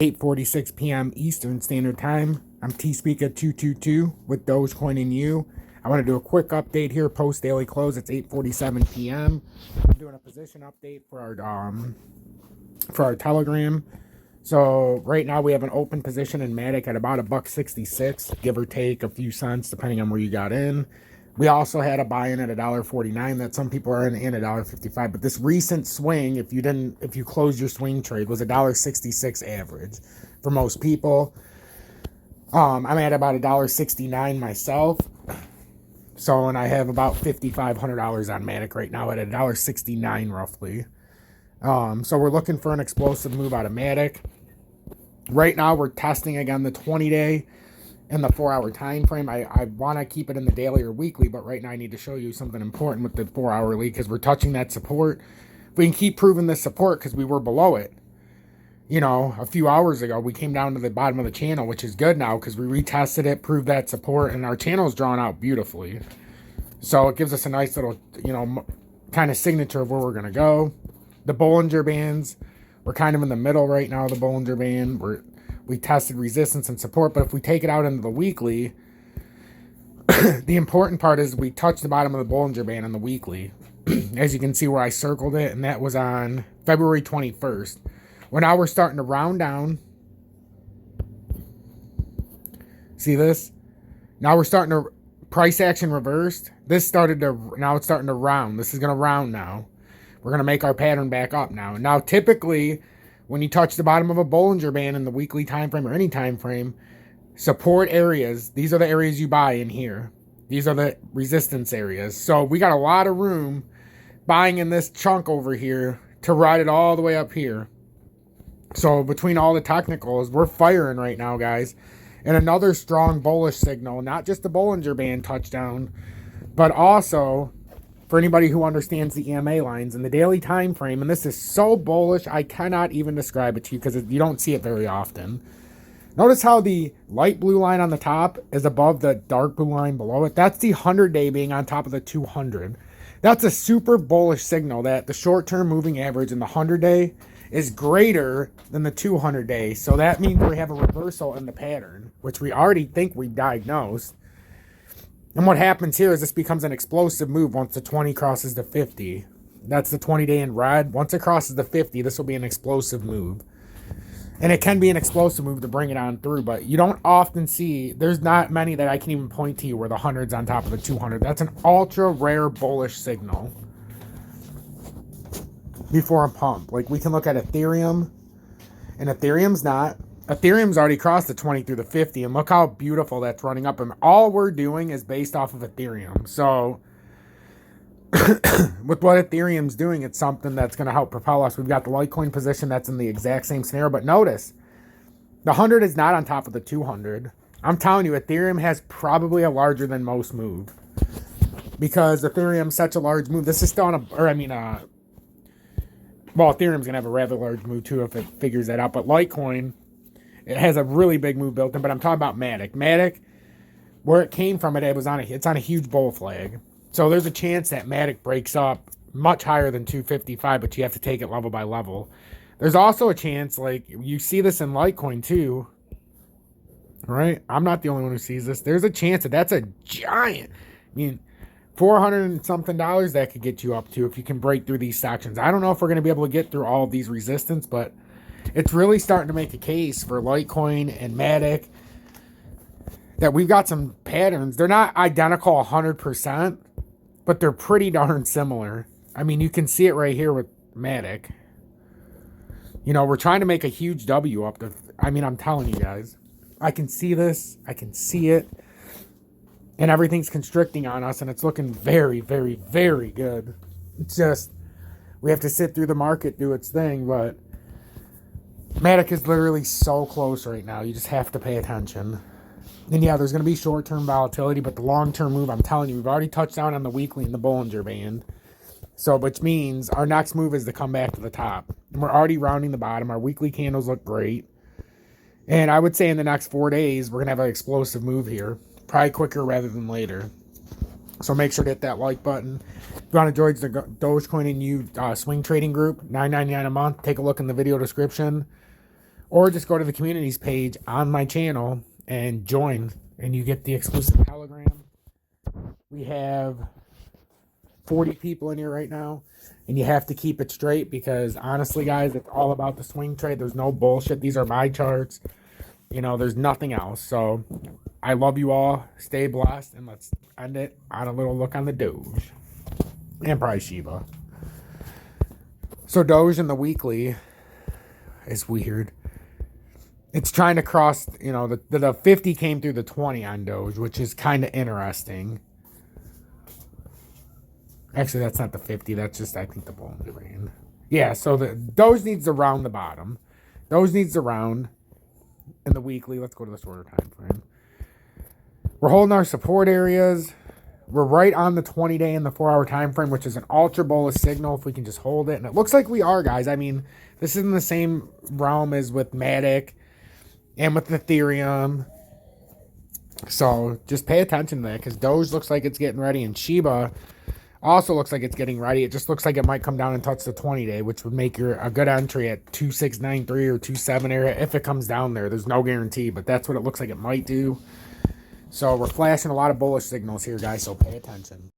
8:46 p.m. Eastern Standard Time. I'm T-Speaker222 with Dogecoin and you. I want to do a quick update here post daily close. It's 8:47 p.m. I'm doing a position update for our Telegram. So right now we have an open position in Matic at about $1.66, give or take a few cents depending on where you got in. We also had a buy-in at $1.49 that some people are in at $1.55. But this recent swing, if you closed your swing trade, was $1.66 average for most people. I'm at about $1.69 myself. So, and I have about $5,500 on Matic right now at $1.69 roughly. So we're looking for an explosive move out of Matic. Right now we're testing again the 20-day and the 4-hour time frame. I want to keep it in the daily or weekly, but right now I need to show you something important with the 4-hourly because we're touching that support. We can keep proving this support because we were below it. You know, a few hours ago, we came down to the bottom of the channel, which is good now because we retested it, proved that support, and our channel is drawn out beautifully. So it gives us a nice little, you know, kind of signature of where we're going to go. The Bollinger Bands, we're kind of in the middle right now, the Bollinger Band. We tested resistance and support, but if we take it out into the weekly, the important part is we touched the bottom of the Bollinger Band on the weekly. As you can see where I circled it, and that was on February 21st. Well, now we're starting to round down. See this? Now we're starting to, price action reversed. Now it's starting to round. This is going to round now. We're going to make our pattern back up now. Now, typically, when you touch the bottom of a Bollinger Band in the weekly time frame or any time frame, support areas, these are the areas you buy in here. These are the resistance areas. So we got a lot of room buying in this chunk over here to ride it all the way up here. So between all the technicals, we're firing right now, guys. And another strong bullish signal, not just the Bollinger Band touchdown, but also for anybody who understands the EMA lines in the daily time frame. And this is so bullish, I cannot even describe it to you because you don't see it very often. Notice how the light blue line on the top is above the dark blue line below it. That's the 100-day being on top of the 200. That's a super bullish signal that the short-term moving average in the 100-day is greater than the 200-day. So that means we have a reversal in the pattern, which we already think we diagnosed. And what happens here is this becomes an explosive move once the 20 crosses the 50. That's the 20-day in red. Once it crosses the 50, this will be an explosive move. And it can be an explosive move to bring it on through, but you don't often see, there's not many that I can even point to you where the 100's on top of the 200. That's an ultra rare bullish signal before a pump. Like we can look at Ethereum, and Ethereum's already crossed the 20 through the 50, and look how beautiful that's running up. And all we're doing is based off of Ethereum. So with what Ethereum's doing, it's something that's going to help propel us. We've got the Litecoin position that's in the exact same scenario, but notice the 100 is not on top of the 200. I'm telling you, Ethereum has probably a larger than most move because Ethereum's such a large move. This is still on well, Ethereum's going to have a rather large move too if it figures that out, but Litecoin, it has a really big move built in. But I'm talking about Matic. Matic, where it came from, it's on a huge bull flag. So there's a chance that Matic breaks up much higher than 255, but you have to take it level by level. There's also a chance, like you see this in Litecoin too, right? I'm not the only one who sees this. There's a chance that that's a giant, I mean, $400 and something that could get you up to if you can break through these sections. I don't know if we're going to be able to get through all of these resistance, but it's really starting to make a case for Litecoin and Matic that we've got some patterns. They're not identical 100%, but they're pretty darn similar. I mean, you can see it right here with Matic. You know, we're trying to make a huge W up. I'm telling you guys. I can see this. I can see it. And everything's constricting on us, and it's looking very, very, very good. It's just, we have to sit through the market, do its thing, but Matic is literally so close right now. You just have to pay attention. And yeah, there's going to be short-term volatility, but the long-term move, I'm telling you, we've already touched down on the weekly in the Bollinger Band. So, which means our next move is to come back to the top. And we're already rounding the bottom. Our weekly candles look great. And I would say in the next 4 days, we're going to have an explosive move here. Probably quicker rather than later. So make sure to hit that like button. If you want to join the Dogecoin and you swing trading group, $9.99 a month. Take a look in the video description. Or just go to the communities page on my channel and join, and you get the exclusive Telegram. We have 40 people in here right now, and you have to keep it straight because honestly, guys, it's all about the swing trade. There's no bullshit. These are my charts. You know, there's nothing else. So I love you all. Stay blessed, and let's end it on a little look on the Doge and probably Shiba. So Doge in the weekly is weird. It's trying to cross, you know, the 50 came through the 20 on Doge, which is kind of interesting. Actually, that's not the 50. That's just, I think, the Bollinger Band. Yeah, so the Doge needs to round the bottom. Doge needs to round in the weekly. Let's go to the shorter time frame. We're holding our support areas. We're right on the 20-day and the 4-hour time frame, which is an ultra bullish signal if we can just hold it. And it looks like we are, guys. I mean, this is in the same realm as with Matic and with Ethereum. So just pay attention to that because Doge looks like it's getting ready, and Shiba also looks like it's getting ready. It just looks like it might come down and touch the 20-day, which would make a good entry at 2693 or 27 area if it comes down there. There's no guarantee, but that's what it looks like it might do. So we're flashing a lot of bullish signals here, guys, so pay attention.